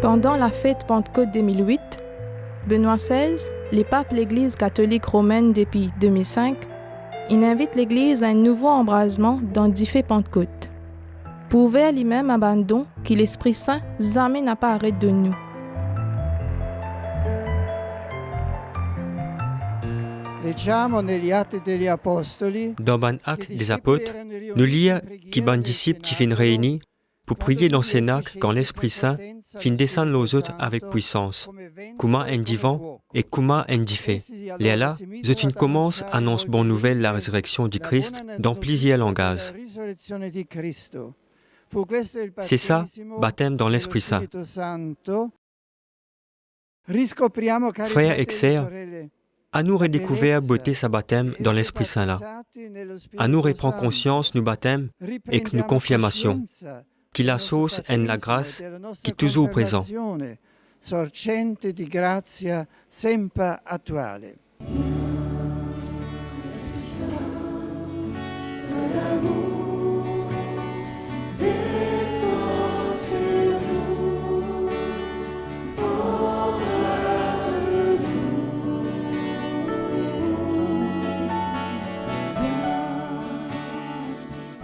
Pendant la fête Pentecôte 2008, Benoît XVI, le pape de l'Église catholique romaine depuis 2005, il invite l'Église à un nouveau embrasement dans différentes Pentecôtes. Pour vers lui-même abandon que l'Esprit Saint jamais n'a pas arrêté de nous. Dans ban acte des apôtres, nous lisons qui ban disciples qui fin réunis pour prier dans Cénacle quand l'Esprit Saint fin descendre aux autres avec puissance. Comment un divan et comment un diffé. Et là, une commence annonce bonne nouvelle la résurrection du Christ dans plusieurs langages. C'est ça, baptême dans l'Esprit Saint. Frères et sœurs, à nous redécouvrir beauté sa baptême dans l'Esprit Saint là. À nous reprendre conscience nous baptême et que nous confirmation. Qui la sauce en la grâce qui est toujours présent. Sorgente di grazia sempre attuale.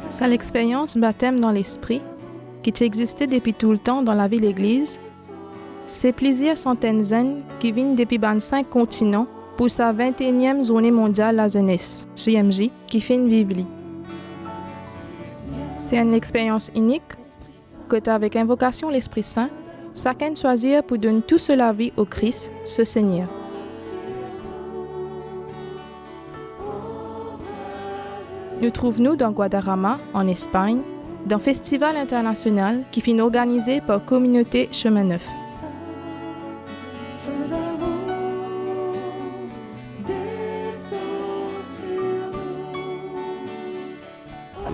C'est l'expérience baptême dans l'Esprit qui existait depuis tout le temps dans la vie de l'Église. C'est plusieurs centaines d'années qui viennent depuis 5 continents pour sa 21e journée mondiale la jeunesse, JMJ, qui fait une vivre. C'est une expérience unique que avec invocation l'Esprit Saint, chacun choisir pour donner toute la vie au Christ, ce Seigneur. Nous trouvons-nous dans Guadarrama, en Espagne, dans un festival international qui finit organisé par Communauté Chemin Neuf.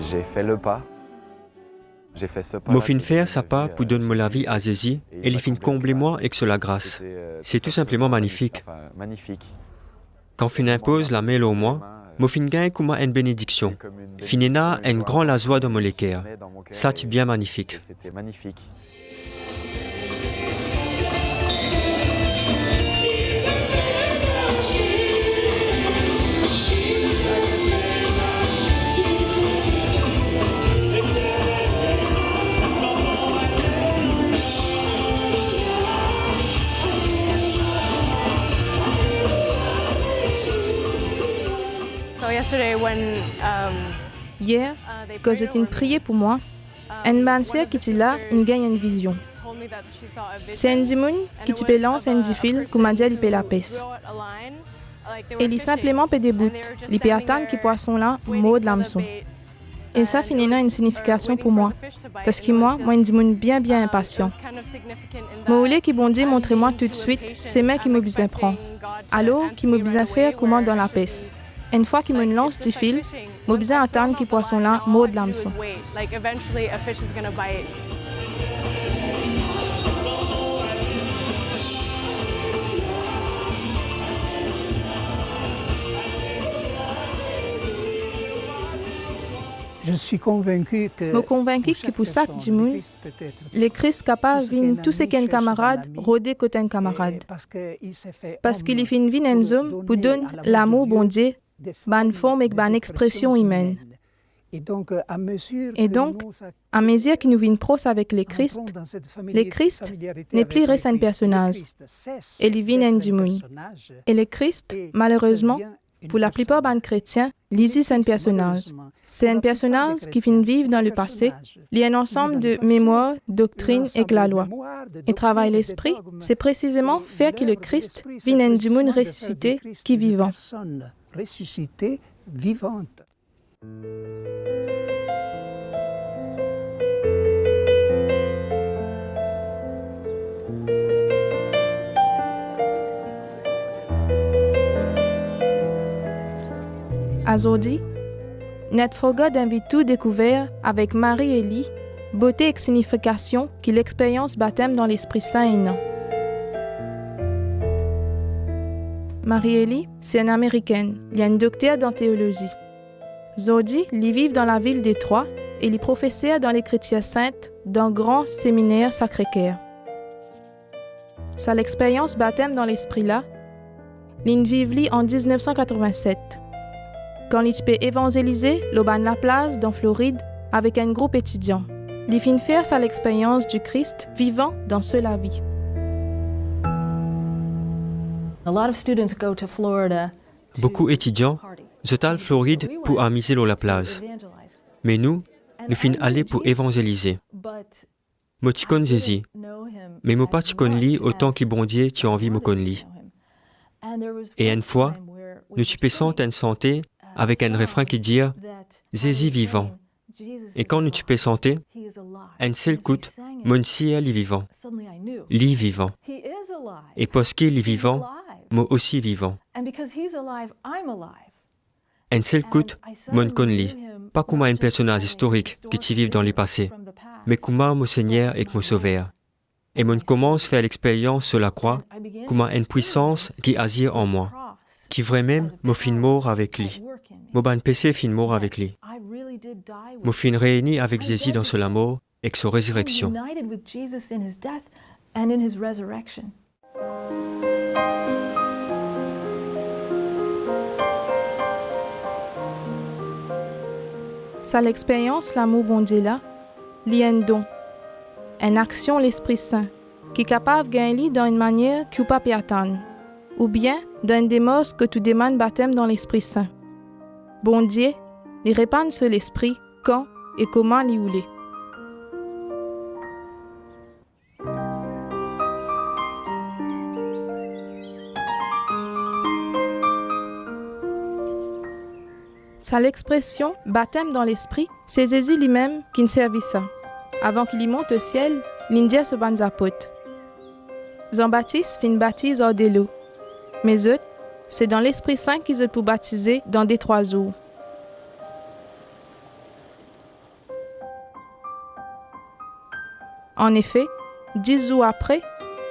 J'ai fait le pas. J'ai fait ce pas. Moi fin faire sa pas pour donner la vie à Jésus et il fin combler moi avec la grâce. C'est tout simplement magnifique. Quand fin impose la main au moi, moi fin gagne comme une bénédiction. Finina une grande la joie dans mon cœur. Ça c'est bien magnifique. C'était magnifique. Hier, quand j'ai prié pour moi, une mansère qui était là, il gagne une vision. C'est un démon qui te lance un fil, comme dit il peut la peste. Et il simplement peut des bouts, il peut attendre que poisson là mord l'hameçon. Et ça finit une signification pour moi, parce que moi un démon bien impatient. Moi voulais que bon Dieu montre-moi tout de suite, c'est moi qui me besoin prendre. Alors, qui me besoin faire comment dans la peste. Une fois qu'il me lance du fil, je vais besoin attendre que le poisson là morde l'hameçon. Je suis convaincu que pour ça du monde, le Christ capable de tout ce qu'un camarade rôder côté un camarade. Parce qu'il est fin vin un homme pour donner l'amour bon Dieu, une forme et une expression humaine. Et donc, à mesure que nous vîmes proches avec le Christ n'est plus resté un personnage. Il vient un démon. Et le Christ, malheureusement, pour la plupart des chrétiens, l'Isis c'est un personnage. C'est un personnage qui vient vivre dans le passé. Il y a un ensemble de mémoires, doctrines et de la loi. Et travail l'esprit, c'est précisément faire que le Christ vienne un démon ressuscité qui est vivant. Ressuscité, vivante. Aujourd'hui, notre Frogod invite tout découvert avec Marie-Élie, beauté et signification que l'expérience baptême dans l'Esprit Saint est non. Marie-Élie, c'est une Américaine. Elle est une docteure en théologie. Aujourd'hui, elle vit dans la ville d'Étroit et elle est professeure dans l'Écriture sainte dans grand séminaire Sacré-Cœur. Sa l'expérience baptême dans l'esprit là, l'in vivli en 1987. Quand il peut évangéliser l'Auban La Place dans Floride avec un groupe étudiant. Il fin faire sa l'expérience du Christ vivant dans cela vie. Beaucoup d'étudiants se allent Floride pour amuser la place. Mais nous fin aller pour évangéliser. Moi tu connais Jésus, mais moi pas tu connais lui autant qu'il bon Dieu tu envie me connaître lui. Et une fois, nous tu pensons en santé avec un refrain qui dit Jésus vivant. Et quand nous tu peux santé, un seul coup, mon ciel est vivant. Lui vivant. Et parce qu'il est vivant, moi aussi vivant. Un seul coup, mon connais, pas comme un personnage historique qui vit dans le passé, mais comme mon Seigneur et mon Sauveur. Et mon commence à faire l'expérience sur la croix, comme une puissance qui agit en moi, qui vraiment me fin mort avec lui. Mon ban péché fin mort avec lui. Me fin réuni avec Jésus dans son amour et sa résurrection. Ça l'expérience l'amour bon Dieu là, li un don, une action l'Esprit Saint, qui est capable de gagner dans une manière que tu pas peut attendre, ou bien dans une démarche que tu demandes baptême dans l'Esprit Saint. Bon Dieu, il répand sur l'Esprit quand et comment l'y voulait. Ça l'expression baptême dans l'esprit, c'est Jésus lui-même qui ne servit ça. Avant qu'il y monte au ciel, l'Indien se ban zapote. Jean-Baptiste fin baptise hors de l'eau. Mais eux, c'est dans l'Esprit Saint qu'ils ont pu baptiser dans des 3 jours. En effet, 10 jours après,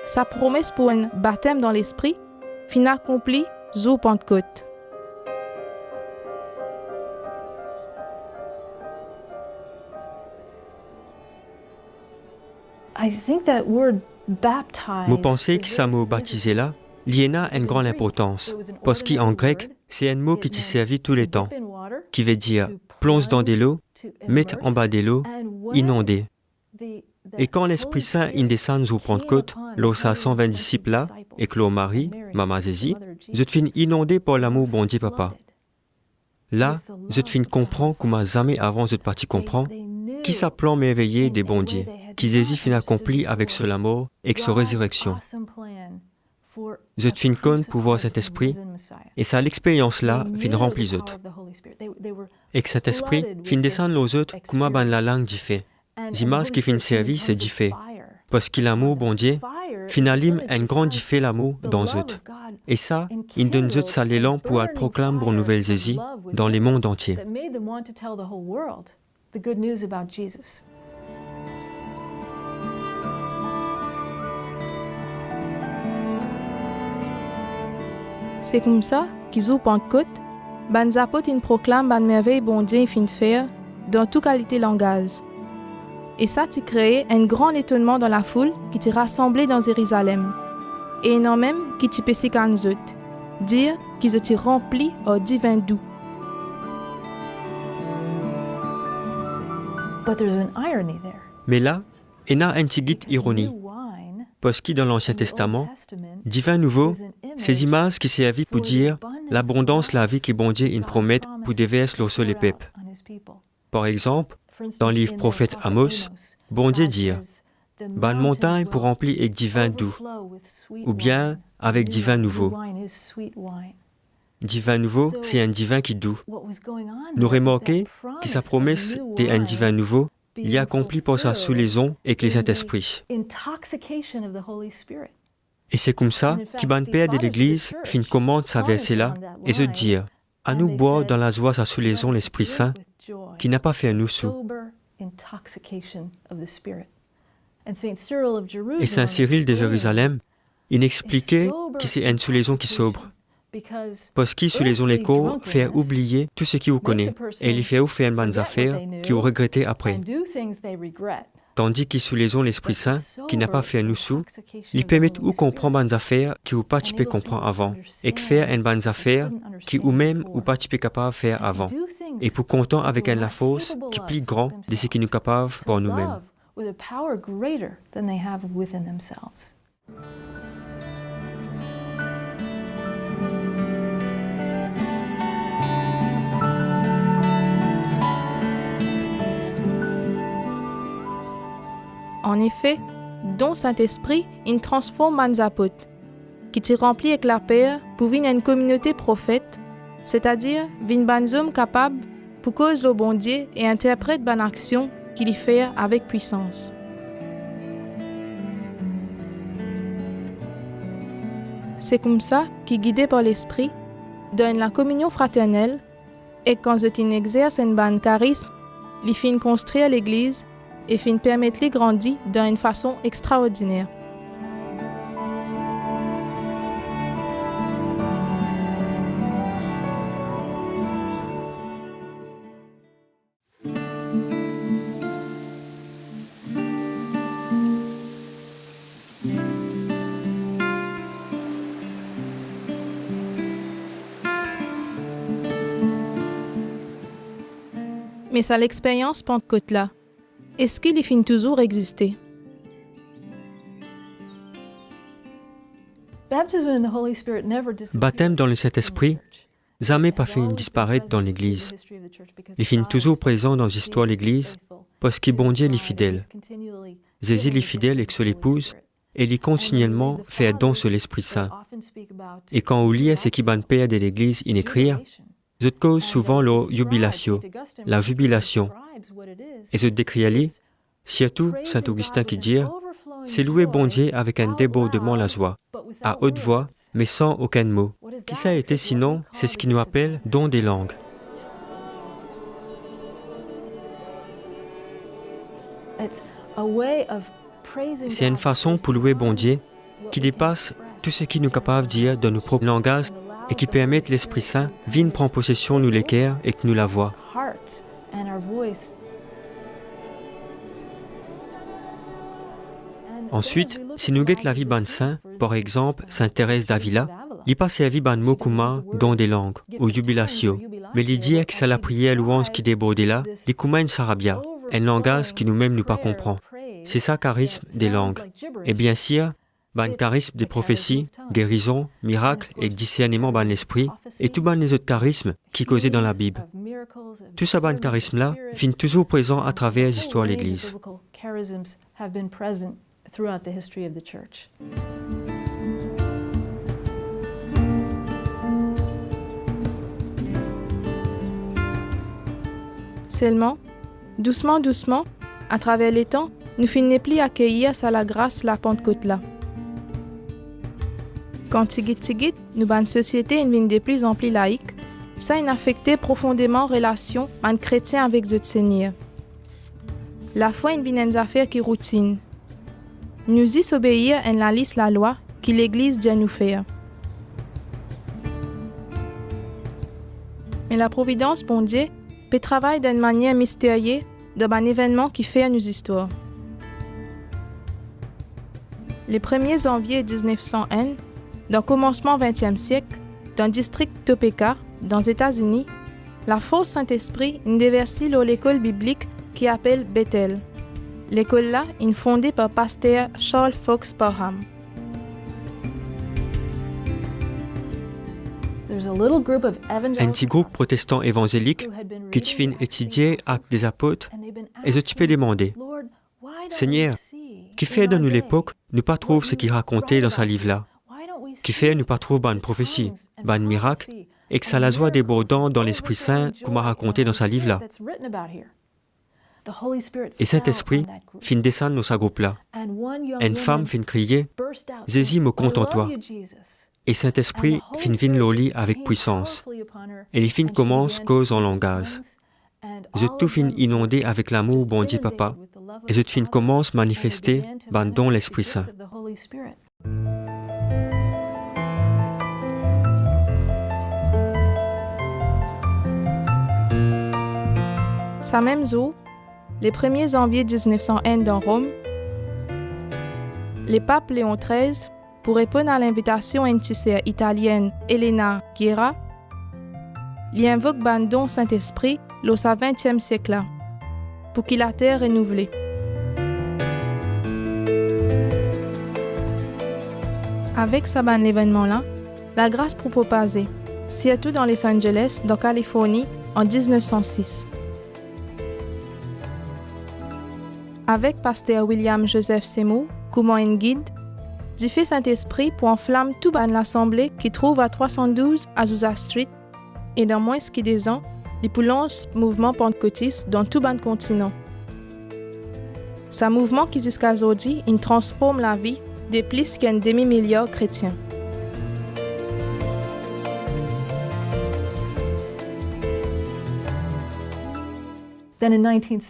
sa promesse pour un baptême dans l'esprit fin accomplie jour Pentecôte. Vous pensez que ça mot baptisé là, il a une grande importance, parce qu'en grec, c'est un mot qui t'y servi tous les temps, qui veut dire plonge dans de l'eau, mettre en bas de l'eau, inonder. Et quand l'Esprit Saint descend sur Pentecôte, l'eau 120 disciples là, et que l'eau Marie, Maman Jésus, je suis inondé par l'amour bon Dieu Papa. Là, je suis comprends comment jamais avant je parti comprends, qui sa plan merveilleux des bons dieux, qui Jésus fin accompli avec ce amour et sa résurrection. Je suis conne pour voir cet esprit, et ça l'expérience là fin remplit les autres. Et que cet esprit fin descend aux autres comme ban la langue dit fait. Images qui fin servi c'est dit fait, parce que l'amour bon Dieu fin allume un grand dit fait l'amour dans eux. Et ça, il donne eux ça l'élan pour aller proclamer bon nouvelle Jésus dans les mondes entiers. C'est comme ça qu'ils ont Pentecôte, ban zapot in proclame ban merveille bon Dieu fin faire dans toute qualité langage. Et ça t'y créé un grand étonnement dans la foule qui t'y rassemblé dans Jérusalem. Et non même qui t'y pessi qu'en zut, dire qu'ils t'y rempli au divin doux. Mais là, il y a une petite ironie. Parce que dans l'Ancien Testament, divin nouveau, ces images qui servent pour dire l'abondance la vie que bon Dieu il promet pour déverser l'eau sur les peuples. Par exemple, dans le livre prophète Amos, bon Dieu dit ban montagne pour remplir avec divin doux, ou bien avec divin nouveau. Divin nouveau, c'est un divin qui doux. Nous remarquons que sa promesse d'un divin nouveau il est accompli par sa sous-liaison avec les Saint-Esprit. Et c'est comme ça que ban père de l'Église fin commande sa verset là et se dire à nous boire dans la joie sa sous-liaison l'Esprit Saint qui n'a pas fait nous sous. Et Saint Cyril de Jérusalem, il expliquait que c'est une sous-liaison qui sobre. Parce que sous-liaison les corps fait oublier tout ce qu'il vous connaît et il fait ou faire une bonne affaire qui vous regrettez après. tandis qu'ils sous les ont l'Esprit Saint, qui n'a pas fait nous sous, ils permettent ou comprendre bonnes affaires qui ou pas tu peux comprendre avant, et que faire une bonne affaire qui ou même ou pas tu peux capable de faire avant, et pour content avec un la force qui est plus grand de ce qui nous capable pour nous-mêmes. En effet, don Saint-Esprit, il transforme les apôtres, qui t'y remplit avec la paix pour venir une communauté prophète, c'est-à-dire venir des hommes capables pour cause le bon Dieu et interprète bonne action qu'il y fait avec puissance. C'est comme ça qu'ils, guidés par l'Esprit, donnent la communion fraternelle et quand ils exercent un bon charisme, ils finissent construire l'Église et finissent permettre les grandir d'une façon extraordinaire. Mais ça l'expérience Pentecôte-là, est-ce qu'il y finit toujours exister? Baptême dans le Saint-Esprit, jamais pas fait disparaître dans l'Église. Il finit toujours présent dans l'histoire de l'Église parce qu'il bon Dieu est fidèle. Jésus est fidèle avec son épouse et il continuellement fait don sur l'Esprit Saint. Et quand on lit ce qui ban père de l'Église in écrire, je cause souvent la jubilation, et je décris surtout Saint Augustin qui dit c'est louer bon Dieu avec un débordement la joie, à haute voix, mais sans aucun mot. Qui ça a été sinon, c'est ce qui nous appelle don des langues. C'est une façon pour louer bon Dieu qui dépasse tout ce qui nous est capable de dire dans nos propres langages et qui permet que l'Esprit Saint vienne prendre possession de nous les cœurs et que nous la voix. Ensuite, si nous guettons la vie ban saint, par exemple Sainte Thérèse d'Avila, il passe la vie ban mot commun dans des langues, ou jubilatio, mais il dit que c'est la prière louange qui déborde là, il commun une sarabia, un langage qui nous-mêmes nous pas comprend. C'est ça charisme des langues. Et bien sûr, ban charisme des prophéties, guérisons, miracles et discernement ban l'esprit, et tout ban les autres charismes qui causaient dans la Bible. Tout ça ban charisme-là finit toujours présent à travers l'histoire de l'Église. Seulement, doucement, à travers les temps, nous finissons plus accueillir à la grâce la Pentecôte-là. Quand tigit, nous ban société une de plus en plus laïque, ça a affecté profondément relation entre chrétiens avec le Seigneur. La foi est une affaire qui routine. Nous y obéir en la liste la loi que l'Église dit nous faire. Mais la providence, bon Dieu, peut travailler d'une manière mystérieuse dans un événement qui fait nos histoires. Le 1er janvier 1901, dans le commencement 20e siècle, dans le district Topeka, dans les États-Unis, la force Saint-Esprit a déversé l'école biblique qui appelle Bethel. L'école-là est fondée par pasteur Charles Fox Parham. Un petit groupe protestant évangélique qui fin étudier actes des apôtres et je te peux demander, Seigneur, qui fait de nous l'époque, nous pas trouve ce qu'il racontait dans sa livre-là? Qui fait nous pas trouve bonne prophétie, bonne miracle, et que ça la joie débordant dans l'Esprit Saint qu'on m'a raconté dans sa livre-là? Et cet esprit fin descendre dans sa groupe-là. Une femme fin crier, Jésus me compte en toi. Et Saint-Esprit fin vin l'oli avec puissance. Et les fin commence cause en langage. Je tout fin inondé avec l'amour bon Dieu papa. Et je fin commence manifester ban don l'Esprit Saint. Sa même jour, les 1er janvier 1901 dans Rome, le pape Léon XIII, pour répondre à l'invitation antiquaire italienne Elena Guerra, il invoque le don Saint-Esprit au 20e siècle pour qu'il la terre renouvelée. Avec ce événement-là, la grâce pour propager, surtout dans Los Angeles, dans Californie, en 1906. Avec pasteur William Joseph Seymour, comme un guide, Dieu fait Saint-Esprit pour enflammer tout l'assemblée qui trouve à 312 Azusa Street et dans moins de 10 ans, il lance le mouvement pentecôtiste dans tout le continent. Ce mouvement qui jusqu'à aujourd'hui, il transforme la vie de plus qu'un demi-milliard de chrétiens.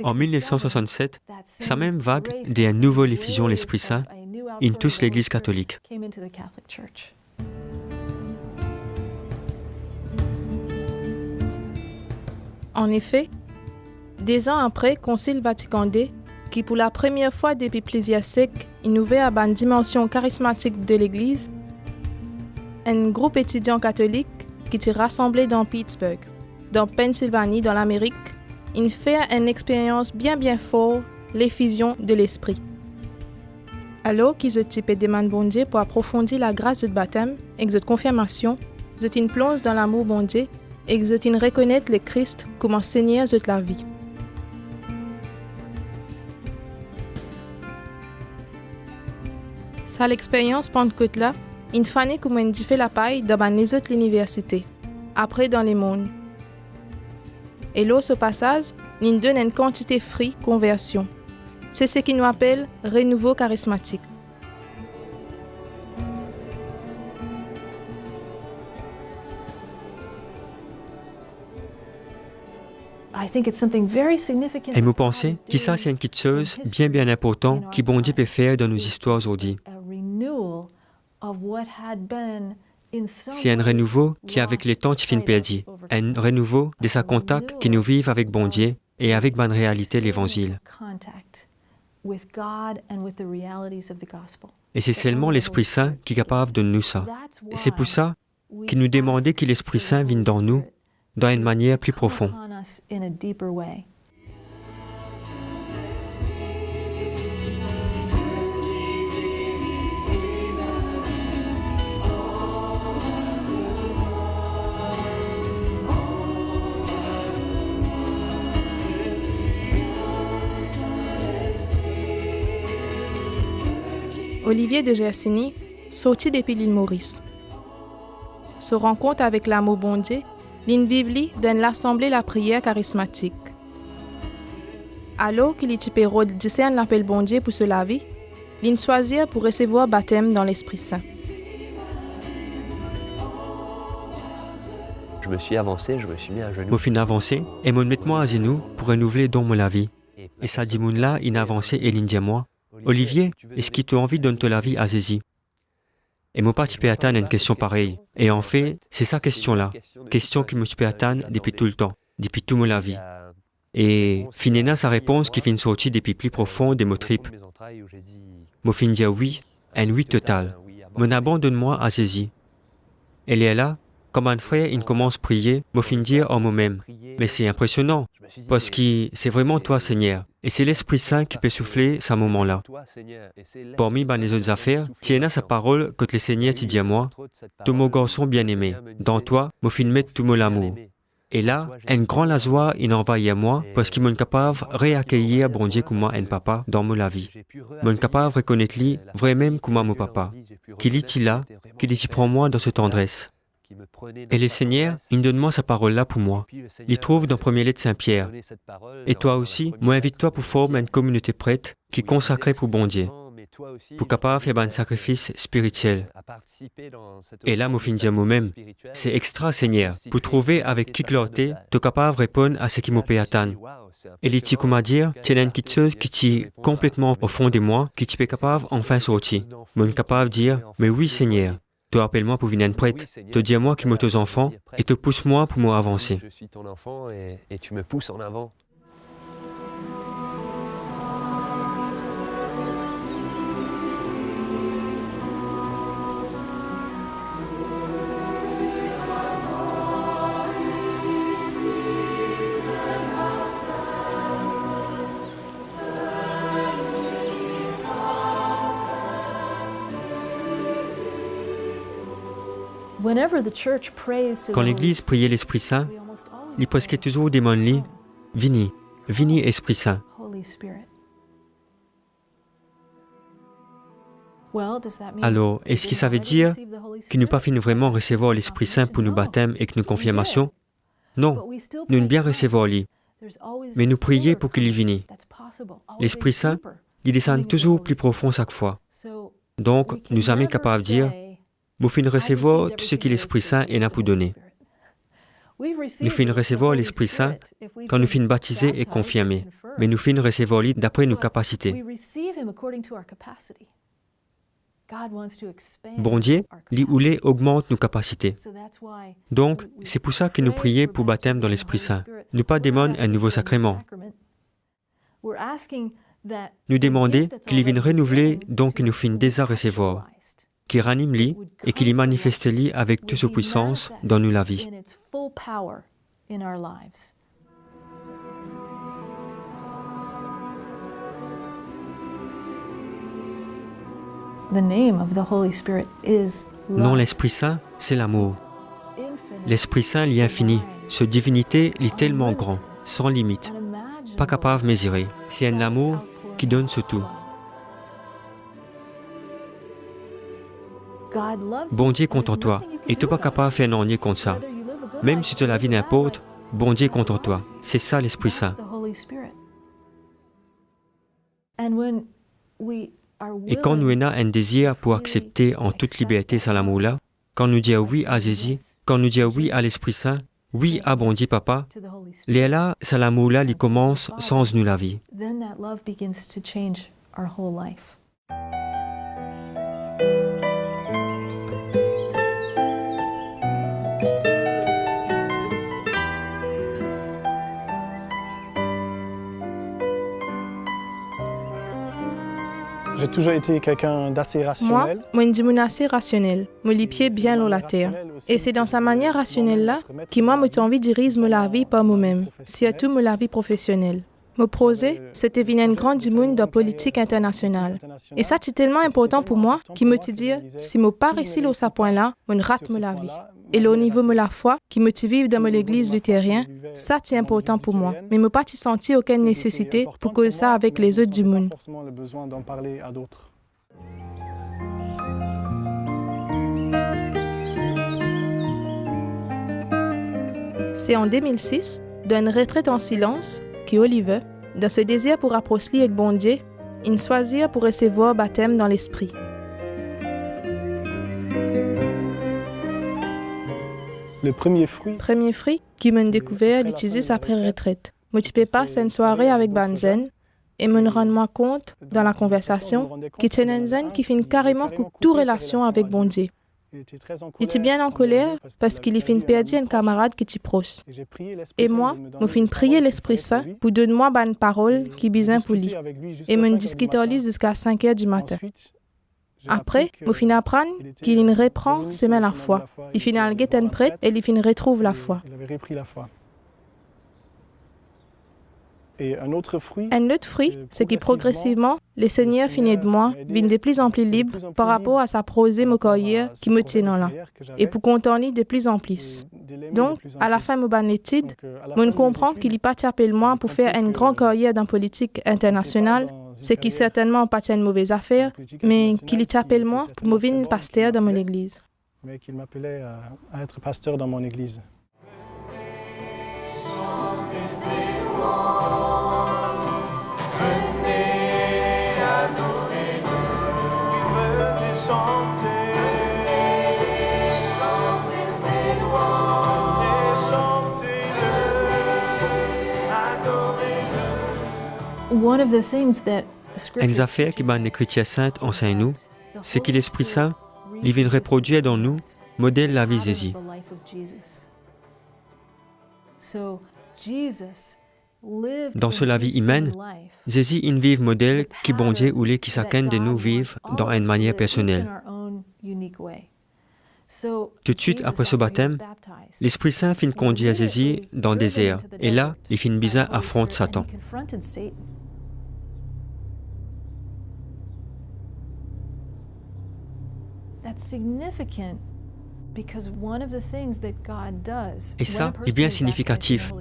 En 1967, sa même vague d'une nouvelle effusion de l'Esprit Saint in tous l'Église catholique. En effet, 2 ans après Concile Vatican II, qui pour la première fois depuis plusieurs siècles innovait à une dimension charismatique de l'Église, un groupe étudiant catholique qui s'est rassemblé dans Pittsburgh, dans Pennsylvanie, dans l'Amérique, il fait une expérience bien forte, l'effusion de l'Esprit. Alors qu'ils ont typé des mains de bon Dieu pour approfondir la grâce de baptême et de confirmation, ils ont plonge dans l'amour bon Dieu et ils ont reconnaître le Christ comme Seigneur de la vie. Ça l'expérience Pentecôte là, il fallait comme une fait la paille dans les autres universités, après dans les mondes. Et là, ce passage, il donne une quantité free conversion. C'est ce qu'il nous appelle renouveau charismatique. Et vous pensez que ça, c'est une petite chose bien importante qui bon Dieu peut faire dans nos histoires aujourd'hui. C'est un renouveau qui, avec le temps, tu finis perdu. Un renouveau de sa contact qui nous vivent avec bon Dieu et avec bonne réalité de l'Évangile. Et c'est seulement l'Esprit Saint qui est capable de nous ça. Et c'est pour ça qu'il nous demandait que l'Esprit Saint vienne dans nous d'une une manière plus profonde. Olivier de Gersigny, sorti depuis l'île Maurice. Se rencontre avec l'amour bon Dieu, l'île vivli dans l'assemblée la prière charismatique. Alors qu'il est héros discerne l'appel bon Dieu pour se laver, l'île choisit pour recevoir baptême dans l'Esprit Saint. Je me suis avancé, je me suis mis à genoux. Au fin avancé, et me mettre moi à genoux pour renouveler dans mon la vie. Et ça dit moun là, il a avancé et l'Indien moi. Olivier, est-ce que tu as envie de donner la vie à Jésus? Et mon parti peut atteindre une question pareille. Et en fait, c'est sa question-là. Question qui me peut atteindre depuis tout le temps, depuis toute ma vie. Et finalement, sa réponse qui finit sortie depuis plus profond de mes tripes. Moi fin dire oui, un oui total. Mon abandonne-moi à Jésus. Elle est là, comme un frère, il commence à prier, moi fin dire en moi-même. Mais c'est impressionnant, parce que c'est vraiment toi, Seigneur. Et c'est l'Esprit Saint qui peut souffler ce moment-là. Parmi les autres affaires, tiens sa parole que le Seigneur te dit à moi, « Tout mon garçon bien-aimé, dans toi, moi fin mettre tout mon amour. » Et là, un grand la joie, il envahit à moi, parce qu'il m'est capable de réaccueillir bon Dieu comme moi un papa dans ma vie. M'est capable de reconnaître lui vraiment comme mon papa. Qu'il est là, qu'il est prend moi dans cette tendresse. Et le Seigneur, il donne-moi sa parole-là pour moi. Il trouve dans 1er lettre Saint-Pierre. Et toi aussi, moi invite-toi pour former une communauté prête qui est consacrée pour bon Dieu, pour capable faire un sacrifice spirituel. Et là, moi fin dire moi-même, c'est extra Seigneur, pour trouver avec qui clarté, tu es capable de répondre à ce qui me peut attendre. Et les petits comment dire, tiens une petite chose qui est complètement au fond de moi, qui tu es capable enfin sortir. Moi, capable de dire, mais oui Seigneur. Te appelle-moi pour venir prêtre, te dis-moi qui me tes enfants et te pousse-moi pour moi avancer. Je suis ton enfant et tu me pousses en avant. Quand l'Église priait l'Esprit Saint, il presque toujours demandait « Vini, vini Esprit Saint ». Alors, est-ce que ça veut dire que nous pas finissons vraiment recevoir l'Esprit Saint pour nos baptêmes et que nos confirmations? Non, nous ne bien recevoir lui, mais nous prions pour qu'il vienne. L'Esprit Saint, il descend toujours plus profond chaque fois. Donc, nous sommes capables de dire, nous finissons recevoir tout ce que l'Esprit Saint est là pour donner. Nous finissons recevoir l'Esprit Saint quand nous finissons baptisés et confirmés, mais nous finissons recevoir lui d'après nos capacités. Bon Dieu, lui ou les augmente nos capacités. Donc, c'est pour ça que nous prions pour baptême dans l'Esprit Saint. Nous pas demander un nouveau sacrement. Nous demandons qu'il vienne renouveler donc nous finissons déjà recevoir, qu'il ranime lui et qu'il y manifeste lui avec toute sa puissance dans nous la vie. Non, l'Esprit Saint, c'est l'amour. L'Esprit Saint, il est infini. Sa divinité, il est tellement grand, sans limite, pas capable de mesurer. C'est un amour qui donne ce tout. Bon Dieu contre toi, et tu n'es pas capable de faire un nier contre ça. Même si tu la vie n'importe, bon Dieu contre toi. C'est ça l'Esprit Saint. Et quand nous avons un désir pour accepter en toute liberté cet amour-là, quand nous disons oui à Jésus, quand nous disons oui à l'Esprit Saint, oui à bon Dieu Papa, là, cet amour-là, il commence sans nous la vie. J'ai toujours été quelqu'un d'assez rationnel. Moi, je suis assez rationnel. Je les pieds bien dans la terre. Et c'est dans sa manière rationnelle-là que moi, j'ai envie de diriger la vie par moi-même, surtout la vie professionnelle. Mon projet, c'était de devenir un grand monde dans la politique internationale. Et ça, c'est tellement important pour moi qu'il me dit, si je ne pas réussi à ce point-là, je rate la vie. Et au niveau de la foi, qui me vive dans l'église luthérienne, ça c'est important pour moi. Mais je n'ai pas senti aucune nécessité pour que ça avec les autres du monde. C'est en 2006, dans une retraite en silence, qu'Oliver, dans ce désir pour approcher avec bon Dieu, il choisit pour recevoir baptême dans l'esprit. Le premier fruit qui m'a découvert d'utiliser après retraite. Je ne passe une soirée avec Banzen et me rends compte dans la conversation que c'est un zen qui finit carrément toute relation avec bon Dieu. Il était bien en colère parce qu'il finit perdu un camarade qui est proche. Et moi, je finis prier l'Esprit Saint pour donner moi une parole qui besoin pour lui. Et me discute jusqu'à 5 heures du matin. Après, je finis apprendre qu'il reprend semaine la foi. Il finit à guetter prêtre et il finit retrouve la foi. Et un autre fruit, c'est que progressivement, le Seigneur finit de moi, vient de plus en plus libre par rapport à sa prosée mon carrière qui me tient là, et pour contenter de plus en plus. Donc, à la fin de mon étude, je comprends qu'il n'y a pas appelé moi pour faire une grande carrière dans la politique internationale, ce qui certainement pas une mauvaise affaire, mais qu'il y appelle moi pour me devenir pasteur dans mon église. Mais qu'il m'appelait à être pasteur dans mon église. Une affaire qui les chrétiens saints enseignent nous, c'est que l'Esprit Saint, il vient reproduire dans nous, modèle la vie de Jésus. Dans la vie humaine, Jésus il vive modèle qui bon Dieu voulait que chacun de nous vive dans une manière personnelle. Tout de suite après ce baptême, l'Esprit Saint finit conduire Jésus dans le désert, et là, il finit bizarre affronte Satan. Et ça est bien significatif.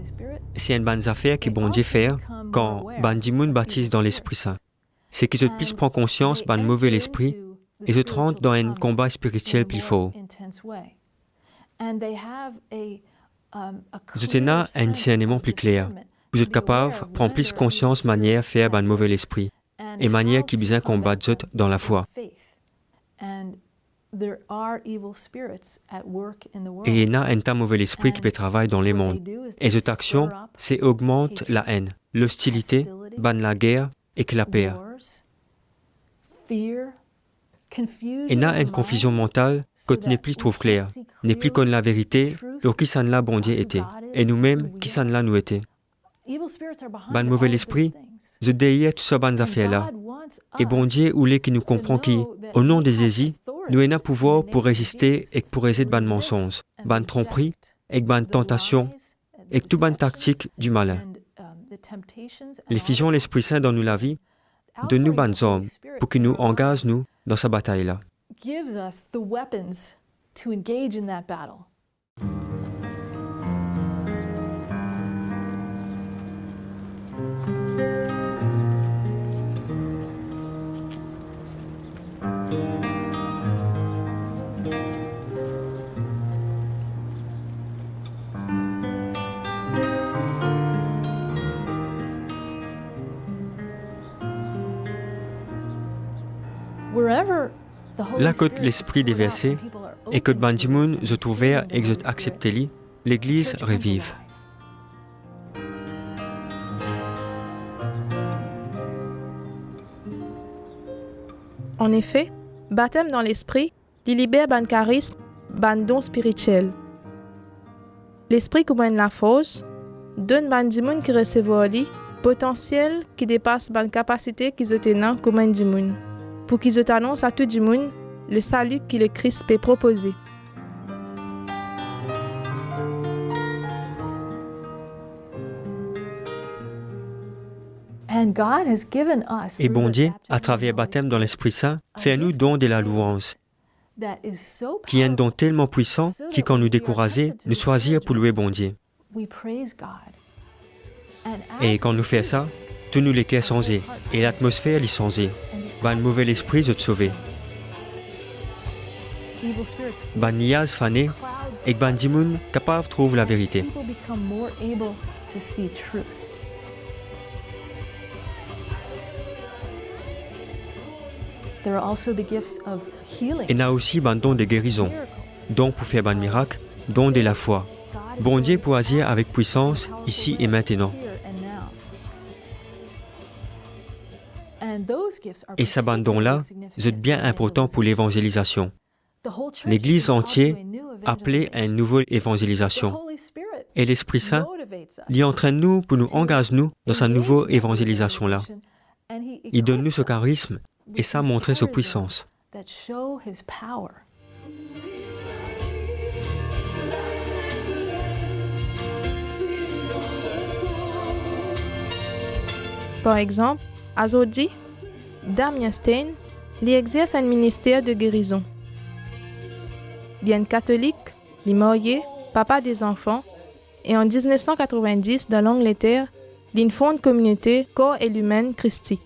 C'est une bonne affaire que bon Dieu fait quand ban Dimoun baptise dans l'Esprit Saint. C'est qu'ils puissent prendre conscience ban mauvais esprit et se rentrent dans un combat spirituel plus fort. Vous êtes un discernement plus clair. Vous êtes capable de prendre plus conscience manière de faire ban mauvais esprit et manière qui besoin combattre dans la foi. Et il y a un tas mauvais esprit qui peut travailler dans les mondes. Et cette action, c'est augmente la haine, l'hostilité, ban la guerre et que la paix. Il y a une confusion mentale que n'est plus trop claire, n'est plus comme la vérité, ou qui s'en là bon Dieu était, et nous-mêmes qui s'en là nous était. Ban mauvais esprit, je déhie toutes ces bonnes affaires-là. Et bon Dieu voulait qu'il nous comprenne qu'au nom de Jésus, nous avons un pouvoir pour résister et pour résister ban mensonges, ban tromperie, et ban tentation, et toute bonne tactique du malin. L'effusion de l'Esprit Saint dans nous la vie, de nous ban hommes, pour qu'il nous engage nous dans sa bataille-là. Là que l'esprit déversé et que ban Dimoun je trouvais et que je acceptais, l'Église revive. En effet, baptême dans l'esprit, il libère ban charisme, ban don spirituel. L'esprit qui mène la force, donne ban Dimoun qui recevoir li, potentiel qui dépasse ban capacité qui se tenant comme un Dimoun. Pour qu'ils annoncent à tout le monde le salut que le Christ peut proposer. Et bon Dieu, à travers le baptême dans l'Esprit Saint, fait à nous don de la louange, qui est un don tellement puissant qui, quand nous décourager, nous choisir pour louer bon Dieu. Et quand nous faisons ça, tous nous les cœurs changés et l'atmosphère est changée. Ban mauvais esprit je te sauver. Ban niaz fané et ban Dimoun capable trouve la vérité. Et n'a aussi ban don de guérison, don pour faire ban miracle, don de la foi. Bon Dieu pour agir avec puissance ici et maintenant. Et ce bandon-là, c'est bien important pour l'évangélisation. L'Église entière appelée à une nouvelle évangélisation. Et l'Esprit Saint l'y entraîne nous pour nous engager nous dans sa nouvelle évangélisation-là. Il donne nous ce charisme et ça montre sa puissance. Par exemple, à Zodi, Damien Stein, il exerce un ministère de guérison. Il est un catholique, il est marié, papa des enfants, et en 1990, dans l'Angleterre, il fonde une communauté Corps et l'Humaine Christi.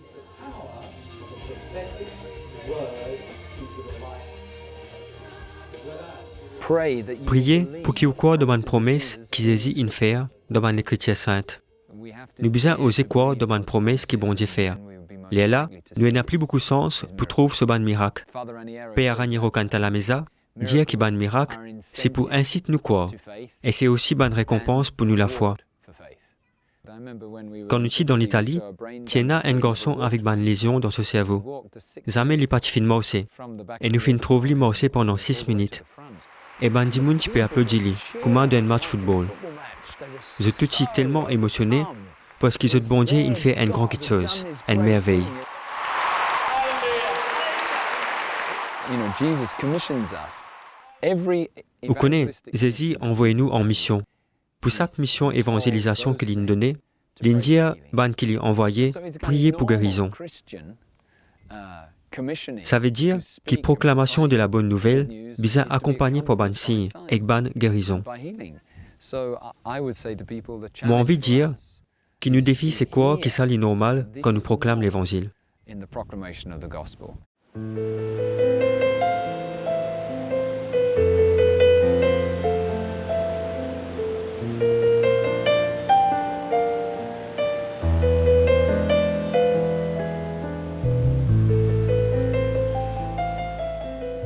Priez pour qu'il y ait quoi de bonnes promesses qui Jésus in faire dans l'Écriture sainte. Nous besoin oser croire dans bonnes promesses qui bon Dieu fait. Et là, nous n'avons plus beaucoup de sens pour trouver ce bon miracle. Père Raniero canta la mesa, dire que bon miracle, c'est pour inciter nous croire. Et c'est aussi bonne récompense pour nous la foi. Quand nous sommes dans l'Italie, il y a un garçon avec une lésion dans son cerveau. Jamais il n'est pas fin morcé. Et nous finissons trouver morcé pendant 6 minutes. Et ben dis-moi tu peux applaudir lui, comme un match football. Je suis tellement émotionné parce que ce bon Dieu il fait une grande chose, une merveille. Vous connaissez, Jésus envoie nous en mission. Pour chaque mission évangélisation qu'il nous donnait, l'Indien, ban qu'il a envoyé, prier pour guérison. Ça veut dire que la proclamation de la bonne nouvelle bisa accompagnée par ban signe et ban guérison. Moi, envie de dire qui nous défie c'est quoi qui ça normal quand nous proclame l'évangile.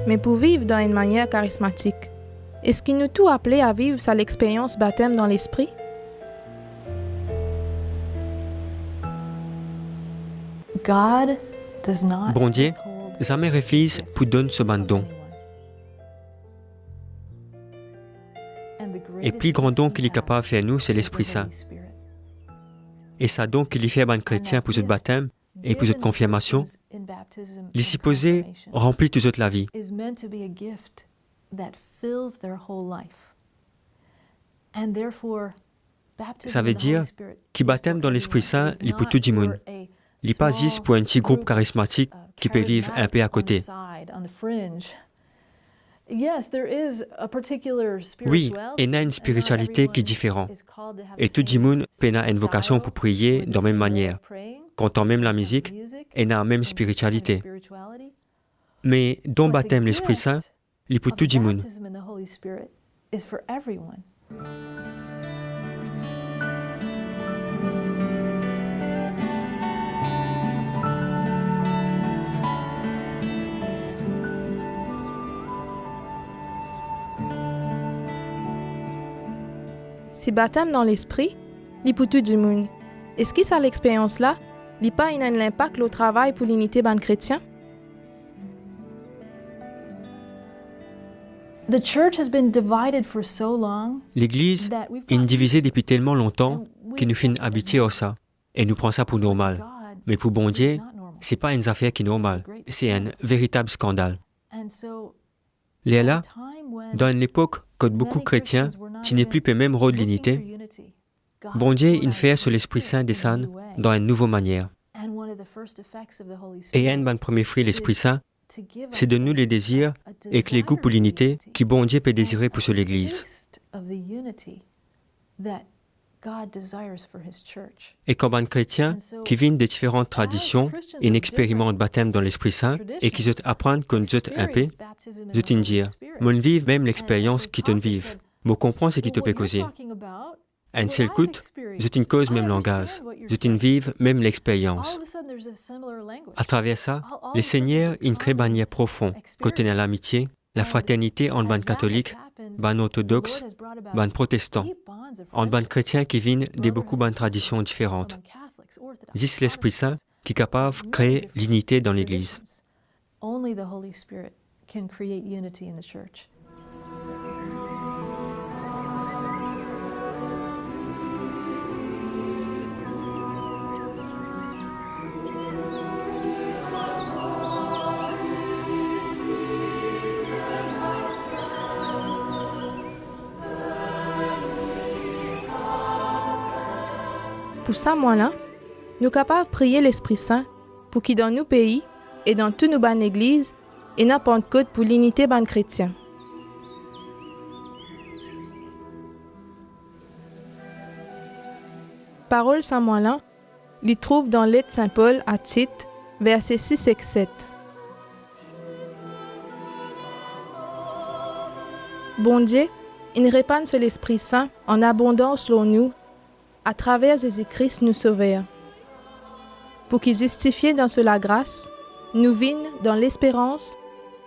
Mais pour vivre dans une manière charismatique, est-ce qu'il nous tout appelé à vivre ça l'expérience baptême dans l'esprit? Bon Dieu, jamais refuse pour donner ce ban don. Et plus grand don qu'il est capable de faire nous, c'est l'Esprit Saint. Et ça don qu'il y fait ban chrétien pour ce baptême et pour cette confirmation, les supposés remplit toute la vie. Ça veut dire que baptême dans l'Esprit Saint, il pour tout le monde. Il n'est pas juste pour un petit groupe charismatique qui peut vivre un peu à côté. Oui, il y a une spiritualité qui est différente. Et tout le monde peut avoir une vocation pour prier de la même manière. Quand on aime la musique, il y a la même spiritualité. Mais dans le baptême l'Esprit Saint, il est pour tout le monde. Si baptême dans l'esprit, li pour tout du monde. Est-ce que ça l'expérience-là, li pas un impact au travail pour l'unité ban chrétien? L'Église est divisée depuis tellement longtemps que nous finissons habitués à ça et nous prenons ça pour normal. Mais pour bon Dieu, ce n'est pas une affaire qui est normale, c'est un véritable scandale. Là, dans une époque où beaucoup de chrétiens n'ont plus le même rôle de l'unité, bon Dieu il fait sur l'Esprit Saint descendre dans une nouvelle manière. Et un des premiers fruits de l'Esprit Saint, c'est de nous les désirs et que les goûts pour l'unité que bon Dieu peut désirer pour l'Église. Et comme un chrétien qui vient de différentes traditions et n'expérimente baptême dans l'Esprit Saint et qui apprend qu'on nous un peu, je te dire, mon vive même l'expérience qui te vive. Je comprends ce qui te peut causer. Un seul coup, je te cause même langage, je te vive même l'expérience. À travers ça, le Seigneur il crée un lien profond, côté l'amitié, la fraternité entre ban catholiques, ban orthodoxes, ban protestants, entre ban chrétiens qui viennent de beaucoup de traditions différentes. C'est l'Esprit Saint qui est capable de créer l'unité dans l'Église. Pour ça, moi-là, nous sommes capables de prier l'Esprit Saint pour qu'il dans nos pays et dans toutes nos bonnes églises et n'a pas de code pour l'unité ban chrétien. Parole ça, moi-là, il trouve dans lettre Saint-Paul à Tite, versets 6 et 7. Bon Dieu, il répand sur l'Esprit Saint en abondance sur nous, à travers Jésus-Christ nous sauveur. Pour qu'ils justifiés dans cela grâce, nous vînes dans l'espérance,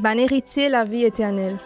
ban héritier la vie éternelle.